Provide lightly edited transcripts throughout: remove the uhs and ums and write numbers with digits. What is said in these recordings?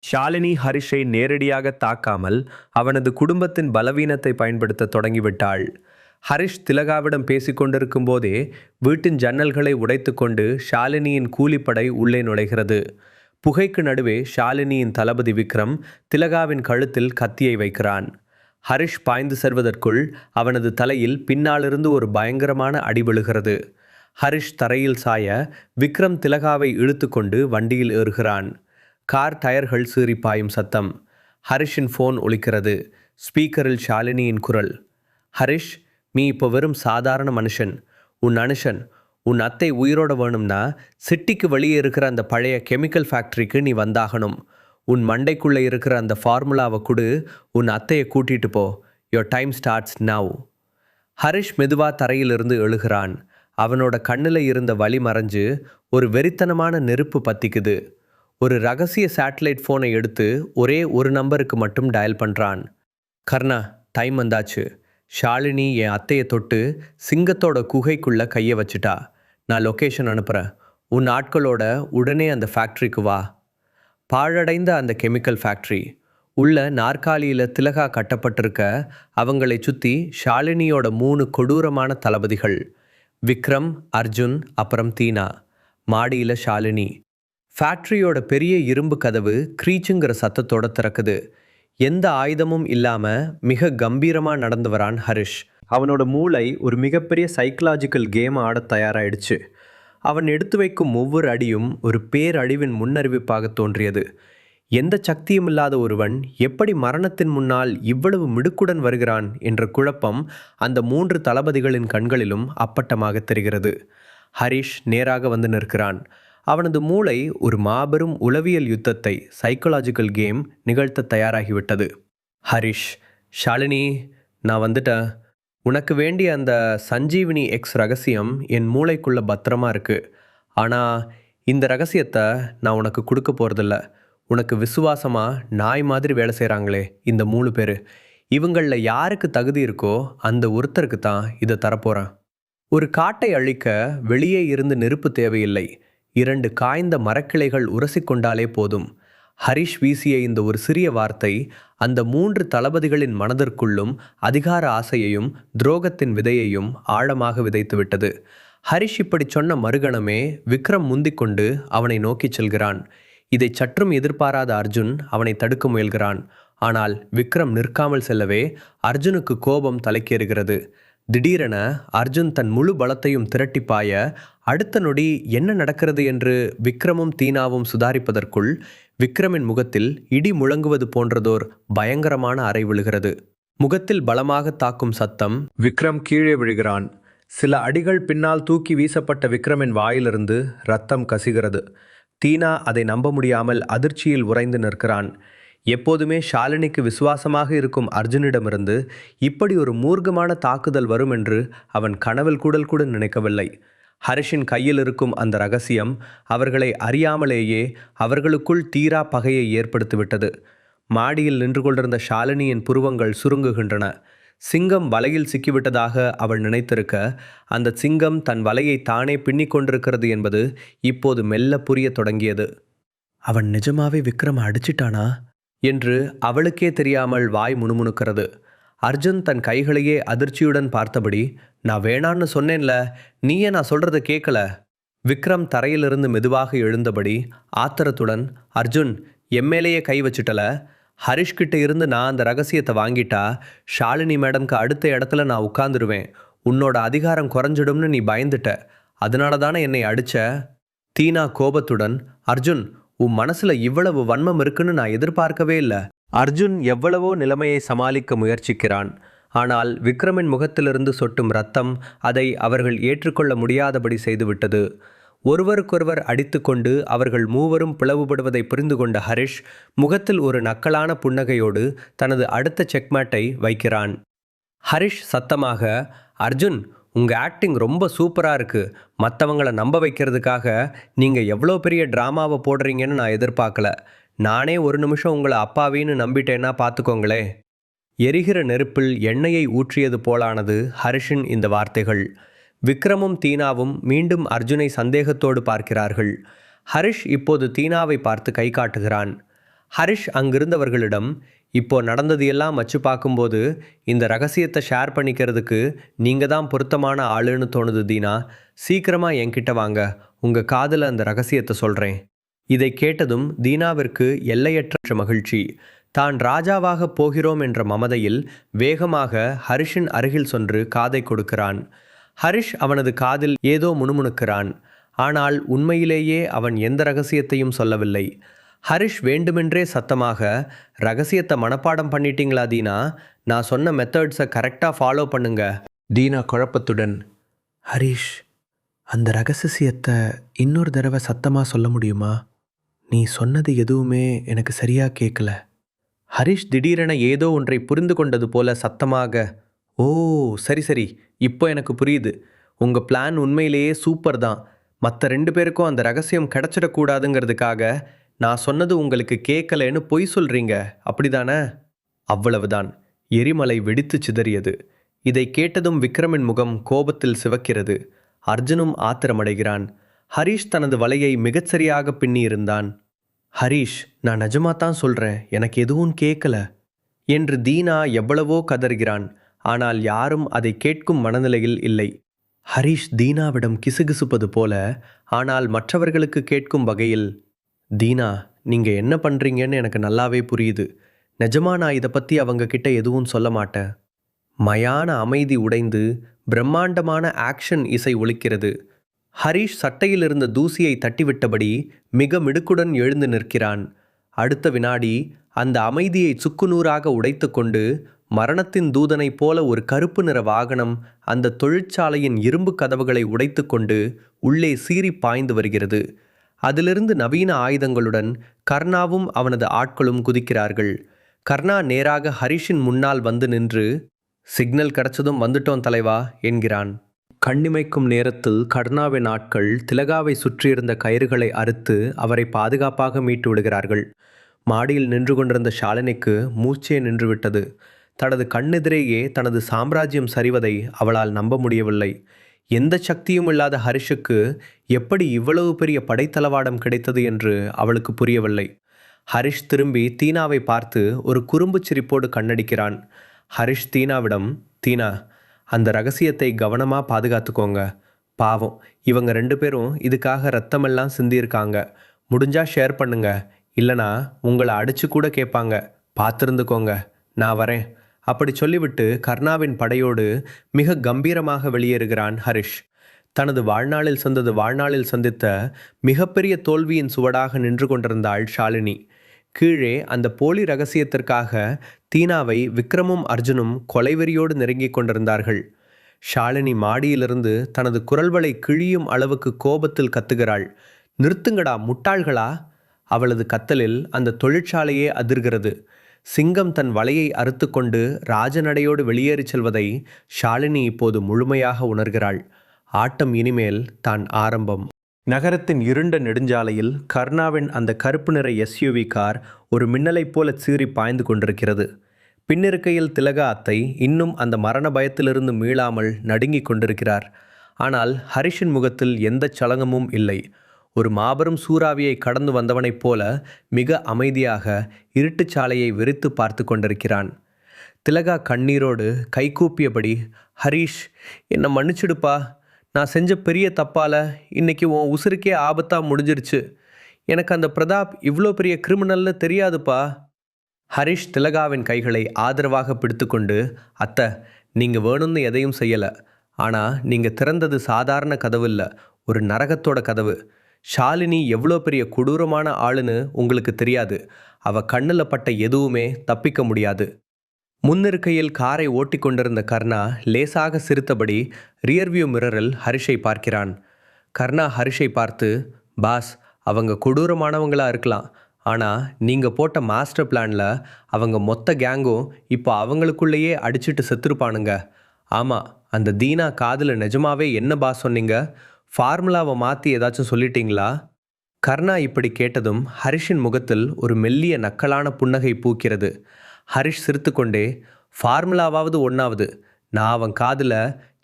ஷாலினி ஹரிஷை நேரடியாக தாக்காமல் அவனது குடும்பத்தின் பலவீனத்தை பயன்படுத்த தொடங்கிவிட்டாள். ஹரிஷ் திலகாவிடம் பேசிக்கொண்டிருக்கும் போதே வீட்டின் ஜன்னல்களை உடைத்துக்கொண்டு ஷாலினியின் கூலிப்படை உள்ளே நுழைகிறது. புகைக்கு நடுவே ஷாலினியின் தளபதி விக்ரம் திலகாவின் கழுத்தில் கத்தியை வைக்கிறான். ஹரிஷ் பாய்ந்து செல்வதற்குள் அவனது தலையில் பின்னாலிருந்து ஒரு பயங்கரமான அடி விழுகிறது. ஹரிஷ் தரையில் சாய விக்ரம் திலகாவை இழுத்து கொண்டு வண்டியில் ஏறுகிறான். கார் டயர்கள் சீறி பாயும் சத்தம். ஹரிஷின் ஃபோன் ஒலிக்கிறது. ஸ்பீக்கரில் ஷாலினியின் குரல். ஹரிஷ், நீ இப்போ வெறும் சாதாரண மனுஷன். உன் அனுஷன், உன் அத்தை உயிரோட வேணும்னா சிட்டிக்கு வெளியே இருக்கிற அந்த பழைய கெமிக்கல் ஃபேக்ட்ரிக்கு நீ வந்தாகணும். உன் மண்டைக்குள்ளே இருக்கிற அந்த ஃபார்முலாவை கொடு, உன் அத்தையை கூட்டிட்டு போ. Your time starts now. Harish மெதுவாக தரையிலிருந்து எழுகிறான். அவனோட கண்ணில் இருந்த வலி மறைஞ்சு ஒரு வெறித்தனமான நெருப்பு பற்றிக்குது. ஒரு ரகசிய சேட்டலைட் ஃபோனை எடுத்து ஒரே ஒரு நம்பருக்கு மட்டும் டயல் பண்ணுறான். கர்ணா, டைம் வந்தாச்சு. ஷாலினி என் அத்தையை தொட்டு சிங்கத்தோட குகைக்குள்ளே கையை வச்சுட்டா. நான் லொக்கேஷன் அனுப்புகிறேன். உன் ஆட்களோட உடனே அந்த ஃபேக்ட்ரிக்கு வா. பாழடைந்த அந்த கெமிக்கல் ஃபேக்ட்ரி உள்ள நாற்காலியில் திலகா கட்டப்பட்டிருக்க. அவங்களை சுற்றி ஷாலினியோட 3 கொடூரமான தளபதிகள். விக்ரம், அர்ஜுன், அப்புறம் தீனா. மாடியில் ஷாலினி. ஃபேக்ட்ரியோட பெரிய இரும்பு கதவு க்ரீச்சுங்கிற சத்தத்தோட திறக்குது. எந்த ஆயுதமும் இல்லாமல் மிக கம்பீரமாக நடந்து வரான் ஹரிஷ். அவனோட மூளை ஒரு மிகப்பெரிய சைக்கலாஜிக்கல் கேம் ஆட தயாராகிடுச்சு. அவன் எடுத்து வைக்கும் ஒவ்வொரு அடியும் ஒரு பேரழிவின் முன்னறிவிப்பாக தோன்றியது. எந்த சக்தியும் இல்லாத ஒருவன் எப்படி மரணத்தின் முன்னால் இவ்வளவு மிடுக்குடன் வருகிறான் என்ற குழப்பம் அந்த 3 தளபதிகளின் கண்களிலும் அப்பட்டமாக தெரிகிறது. ஹரிஷ் நேராக வந்து நிற்கிறான். அவனது மூளை ஒரு மாபெரும் உளவியல் யுத்தத்தை, சைக்கலாஜிக்கல் கேம் நிகழ்த்த தயாராகிவிட்டது. ஹரிஷ், ஷாலினி, நான் வந்துட்டேன். உனக்கு வேண்டிய அந்த சஞ்சீவினி எக்ஸ் ரகசியம் என் மூளைக்குள்ளே பத்திரமா இருக்குது. ஆனால் இந்த ரகசியத்தை நான் உனக்கு கொடுக்க போகிறதில்ல. உனக்கு விசுவாசமாக நாய் மாதிரி வேலை செய்கிறாங்களே இந்த 3 பேர், இவங்களில் யாருக்கு தகுதி இருக்கோ அந்த ஒருத்தருக்கு தான் இதை தரப்போகிறேன். ஒரு காட்டை அழிக்க வெளியே இருந்து நெருப்பு தேவையில்லை. 2 காய்ந்த மரக்கிளைகள் உரசிக்கொண்டாலே போதும். ஹரிஷ் வீசிய இந்த ஒரு சிறிய வார்த்தை அந்த 3 தளபதிகளின் மனதிற்குள்ளும் அதிகார ஆசையையும் துரோகத்தின் விதையையும் ஆழமாக விதைத்துவிட்டது. ஹரிஷ் இப்படி சொன்ன மறுகணமே விக்ரம் முந்திக்கொண்டு அவனை நோக்கி செல்கிறான். இதை சற்றும் எதிர்பாராத அர்ஜுன் அவனை தடுக்க முயல்கிறான். ஆனால் விக்ரம் நிற்காமல் செல்லவே அர்ஜுனுக்கு கோபம் தலைக்கேறுகிறது. திடீரென அர்ஜுன் தன் முழு பலத்தையும் திரட்டி பாய அடுத்த நொடி என்ன நடக்கிறது என்று விக்ரமும் தீனாவும் சுதாரிப்பதற்குள் விக்ரமின் முகத்தில் இடி முழங்குவது போன்றதோர் பயங்கரமான அறை விழுகிறது. முகத்தில் பலமாக தாக்கும் சத்தம். விக்ரம் கீழே விழுகிறான். சில அடிகள் பின்னால் தூக்கி வீசப்பட்ட விக்ரமின் வாயிலிருந்து ரத்தம் கசிகிறது. தீனா அதை நம்ப முடியாமல் அதிர்ச்சியில் உறைந்து நிற்கிறான். எப்போதுமே ஷாலினிக்கு விசுவாசமாக இருக்கும் அர்ஜுனிடமிருந்து இப்படி ஒரு மூர்க்கமான தாக்குதல் வரும் என்று அவன் கனவில் கூட நினைக்கவில்லை. ஹரிஷின் கையில் இருக்கும் அந்த ரகசியம் அவர்களை அறியாமலேயே அவர்களுக்குள் தீரா பகையை ஏற்படுத்திவிட்டது. மாடியில் நின்று கொண்டிருந்த ஷாலினியின் புருவங்கள் சுருங்குகின்றன. சிங்கம் வலையில் சிக்கிவிட்டதாக அவள் நினைத்திருக்க, அந்த சிங்கம் தன் வலையை தானே பின்னிக் கொண்டிருக்கிறது என்பது இப்போது மெல்ல புரிய தொடங்கியது. அவன் நிஜமாவே விக்ரம் அடிச்சிட்டானா என்று அவளுக்கே தெரியாமல் வாய் முணுமுணுக்கிறது. அர்ஜுன் தன் கைகளையே அதிர்ச்சியுடன் பார்த்தபடி, நான் வேணான்னு சொன்னேன்ல, நீயே நான் சொல்கிறத கேட்கல. விக்ரம் தரையிலிருந்து மெதுவாக எழுந்தபடி ஆத்திரத்துடன், அர்ஜுன், எம்எல்ஏயே கை வச்சுட்டல. ஹரிஷ்கிட்ட இருந்து நான் அந்த ரகசியத்தை வாங்கிட்டா ஷாலினி மேடம்க்கு அடுத்த இடத்துல நான் உட்கார்ந்துருவேன். உன்னோட அதிகாரம் குறைஞ்சிடும்னு நீ பயந்துட்ட. அதனால தானே என்னை அடிச்ச. தீனா கோபத்துடன், அர்ஜுன், உன் மனசுல இவ்வளவு வன்மம் இருக்குன்னு நான் எதிர்பார்க்கவே இல்லை. அர்ஜுன் எவ்வளவோ நிலைமையை சமாளிக்க முயற்சிக்கிறான். ஆனால் விக்ரமின் முகத்திலிருந்து சொட்டும் ரத்தம் அதை அவர்கள் ஏற்றுக்கொள்ள முடியாதபடி செய்துவிட்டது. ஒருவருக்கொருவர் அடித்துக்கொண்டு அவர்கள் மூவரும் பிளவுபடுவதை புரிந்து கொண்ட ஹரிஷ் முகத்தில் ஒரு நக்கலான புன்னகையோடு தனது அடுத்த செக்மேட்டை வைக்கிறான். ஹரிஷ் சத்தமாக, அர்ஜுன், உங்கள் ஆக்டிங் ரொம்ப சூப்பராக இருக்குது. மற்றவங்களை நம்ப வைக்கிறதுக்காக நீங்கள் எவ்வளோ பெரிய ட்ராமாவை போடுறீங்கன்னு நான் எதிர்பார்க்கல. நானே ஒரு நிமிஷம் உங்களை அப்பாவின்னு நம்பிட்டேன்னா பார்த்துக்கோங்களே. எரிகிற நெருப்பில் எண்ணெயை ஊற்றியது போலானது ஹரிஷின் இந்த வார்த்தைகள். விக்ரமும் தீனாவும் மீண்டும் அர்ஜுனை சந்தேகத்தோடு பார்க்கிறார்கள். ஹரிஷ் இப்போது தீனாவை பார்த்து கை காட்டுகிறான். ஹரிஷ் அங்கிருந்தவர்களிடம், இப்போ நடந்தது எல்லாம் வச்சு பார்க்கும்போது இந்த ரகசியத்தை ஷேர் பண்ணிக்கிறதுக்கு நீங்கள் தான் பொருத்தமான ஆளுன்னு தோணுது தீனா. சீக்கிரமாக என்கிட்ட வாங்க, உங்கள் காதில் அந்த ரகசியத்தை சொல்கிறேன். இதை கேட்டதும் தீனாவிற்கு எல்லையற்ற மகிழ்ச்சி. தான் ராஜாவாக போகிறோம் என்ற மமதையில் வேகமாக ஹரிஷின் அருகில் சென்று காதை கொடுக்கிறான். ஹரிஷ் அவனது காதில் ஏதோ முணுமுணுக்கிறான். ஆனால் உண்மையிலேயே அவன் எந்த ரகசியத்தையும் சொல்லவில்லை. ஹரிஷ் வேண்டுமென்றே சத்தமாக, ரகசியத்தை மனப்பாடம் பண்ணிட்டீங்களா தீனா? நான் சொன்ன மெத்தட்ஸை கரெக்டாக ஃபாலோ பண்ணுங்க. தீனா குழப்பத்துடன், ஹரிஷ், அந்த ரகசியத்தை இன்னொரு தடவை சத்தமாக சொல்ல முடியுமா? நீ சொன்னது எதுவுமே எனக்கு சரியாக கேட்கல. ஹரிஷ் திடீரென ஏதோ ஒன்றை புரிந்து கொண்டது போல சத்தமாக, ஓ சரி சரி, இப்போ எனக்கு புரியுது. உங்கள் பிளான் உண்மையிலேயே சூப்பர் தான். மற்ற 2 பேருக்கும் அந்த ரகசியம் கிடச்சிடக்கூடாதுங்கிறதுக்காக நான் சொன்னது உங்களுக்கு கேட்கலன்னு பொய் சொல்கிறீங்க, அப்படிதானே? அவ்வளவுதான். எரிமலை வெடித்து சிதறியது. இதை கேட்டதும் விக்ரமின் முகம் கோபத்தில் சிவக்கிறது. அர்ஜுனும் ஆத்திரமடைகிறான். ஹரிஷ் தனது வலையை மிகச்சரியாக பின்னியிருந்தான். ஹரிஷ், நான் நிஜமாத்தான் சொல்கிறேன், எனக்கு எதுவும் கேட்கல என்று தீனா எவ்வளவோ கதறுகிறான். ஆனால் யாரும் அதை கேட்கும் மனநிலையில் இல்லை. ஹரிஷ் தீனாவிடம் கிசுகிசுப்பது போல, ஆனால் மற்றவர்களுக்கு கேட்கும் வகையில், தீனா, நீங்கள் என்ன பண்ணுறீங்கன்னு எனக்கு நல்லாவே புரியுது. நிஜமா நான் இதை பற்றி அவங்க கிட்ட எதுவும் சொல்ல மாட்டேன். மயான அமைதி உடைந்து பிரம்மாண்டமான ஆக்ஷன் இசை ஒலிக்கிறது. ஹரிஷ் சட்டையில் இருந்த தூசியை தட்டிவிட்டபடி மிக மிடுக்குடன் எழுந்து நிற்கிறான். அடுத்த வினாடி அந்த அமைதியை சுக்குநூறாக உடைத்து கொண்டு மரணத்தின் தூதனைப் போல ஒரு கருப்பு நிற வாகனம் அந்த தொழிற்சாலையின் இரும்பு கதவுகளை உடைத்து கொண்டு உள்ளே சீறி பாய்ந்து வருகிறது. அதிலிருந்து நவீன ஆயுதங்களுடன் கர்ணாவும் அவனது ஆட்களும் குதிக்கிறார்கள். கர்ணா நேராக ஹரிஷின் முன்னால் வந்து நின்று, சிக்னல் கிடைச்சதும் வந்துட்டோம் தலைவா என்கிறான். கண்ணிமைக்கும் நேரத்தில் கர்ணாவின் ஆட்கள் திலகாவை சுற்றியிருந்த கயிறுகளை அறுத்து அவரை பாதுகாப்பாக மீட்டு விடுகிறார்கள். மாடியில் நின்று கொண்டிருந்த ஷாலினிக்கு மூச்சே நின்றுவிட்டது. தனது கண்ணெதிரேயே தனது சாம்ராஜ்யம் சரிவதை அவளால் நம்ப முடியவில்லை. எந்த சக்தியும் இல்லாத ஹரிஷுக்கு எப்படி இவ்வளவு பெரிய படைத்தளவாடம் கிடைத்தது என்று அவளுக்கு புரியவில்லை. ஹரிஷ் திரும்பி தீனாவை பார்த்து ஒரு குறும்பு சிரிப்போடு கண்ணடிக்கிறான். ஹரிஷ் தீனாவிடம், தீனா, அந்த ரகசியத்தை கவனமாக பாதுகாத்துக்கோங்க. பாவம், இவங்க 2 பேரும் இதுக்காக ரத்தமெல்லாம் சிந்தியிருக்காங்க. முடிஞ்சா ஷேர் பண்ணுங்க, இல்லைனா உங்களை அடிச்சு கூட கேட்பாங்க. பார்த்துருந்துக்கோங்க, நான் வரேன். அப்படி சொல்லிவிட்டு கர்ணாவின் படையோடு மிக கம்பீரமாக வெளியேறுகிறான் ஹரிஷ். தனது வாழ்நாளில் சந்தித்த மிகப்பெரிய தோல்வியின் சுவடாக நின்று கொண்டிருந்தாள் ஷாலினி. கீழே அந்த போலி ரகசியத்திற்காக தீனாவை விக்ரமும் அர்ஜுனும் கொலைவெறியோடு நெருங்கிக் கொண்டிருந்தார்கள். ஷாலினி மாடியிலிருந்து தனது குரல்வளை கிழியும் அளவுக்கு கோபத்தில் கத்துகிறாள். நிறுத்துங்கடா முட்டாள்களா! அவளது கத்தலில் அந்த தொழிற்சாலையே அதிர்கிறது. சிங்கம் தன் வலையை அறுத்து கொண்டு ராஜநடையோடு வெளியேறிச் செல்வதை ஷாலினி இப்போது முழுமையாக உணர்கிறாள். ஆட்டம் இனிமேல் தான் ஆரம்பம். நகரத்தின் இருண்ட நெடுஞ்சாலையில் கர்ணாவின் அந்த கருப்பு நிற எஸ்யூவி கார் ஒரு மின்னலைப் போல சீறி பாய்ந்து கொண்டிருக்கிறது. பின்னிருக்கையில் திலகா அத்தை இன்னும் அந்த மரண பயத்திலிருந்து மீளாமல் நடுங்கிக் கொண்டிருக்கிறார். ஆனால் ஹரிஷின் முகத்தில் எந்த சலனமும் இல்லை. ஒரு மாபெரும் சூறாவியை கடந்து வந்தவனைப் போல மிக அமைதியாக இருட்டுச்சாலையை வெறித்து பார்த்து கொண்டிருக்கிறான். திலகா கண்ணீரோடு கைகூப்பியபடி, ஹரிஷ், என்னை மன்னிச்சிடுப்பா. நான் செஞ்ச பெரிய தப்பால் இன்னைக்கு உன் உசுருக்கே ஆபத்தாக முடிஞ்சிருச்சு. எனக்கு அந்த பிரதாப் இவ்வளோ பெரிய கிரிமினல்னு தெரியாதுப்பா. ஹரிஷ் திலகாவின் கைகளை ஆதரவாக பிடித்து கொண்டு, அத்தை, நீங்கள் வேணும்னு எதையும் செய்யலை. ஆனால் நீங்கள் திறந்தது சாதாரண கதவு இல்லை, ஒரு நரகத்தோட கதவு. ஷாலினி எவ்வளோ பெரிய கொடூரமான ஆளுன்னு உங்களுக்கு தெரியாது. அவள் கண்ணில் பட்ட எதுவுமே தப்பிக்க முடியாது. முன்னிருக்கையில் காரை ஓட்டி கொண்டிருந்த கர்ணா லேசாக சிரித்தபடி ரியர்வியூ மிரரில் ஹரிஷை பார்க்கிறான். கர்ணா ஹரிஷை பார்த்து, பாஸ், அவங்க கொடூரமானவங்களா இருக்கலாம். ஆனால் நீங்கள் போட்ட மாஸ்டர் பிளானில் அவங்க மொத்த கேங்கும் இப்போ அவங்களுக்குள்ளேயே அடிச்சுட்டு செத்துருப்பானுங்க. ஆமாம், அந்த தீனா காதில் நிஜமாவே என்ன பாஸ் சொன்னீங்க? ஃபார்முலாவை மாற்றி ஏதாச்சும் சொல்லிட்டீங்களா? கர்ணா இப்படி கேட்டதும் ஹரிஷின் முகத்தில் ஒரு மெல்லிய நக்கலான புன்னகை பூக்கிறது. ஹரிஷ் சிரித்து கொண்டே, ஃபார்முலாவாவது ஒன்றாவது, நான் அவன் காதில்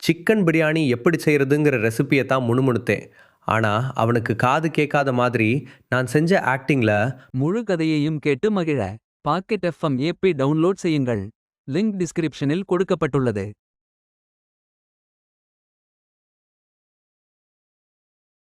சிக்கன் பிரியாணி எப்படி செய்கிறதுங்கிற ரெசிப்பியை தான் முணுமுணுத்தேன். ஆனா அவனுக்கு காது கேட்காத மாதிரி நான் செஞ்ச ஆக்டிங்ல முழு கதையையும் கேட்டு மகிழ பாக்கெட் எஃப்எம் ஏபி டவுன்லோட் செய்யுங்கள். லிங்க் டிஸ்கிரிப்ஷனில் கொடுக்கப்பட்டுள்ளது.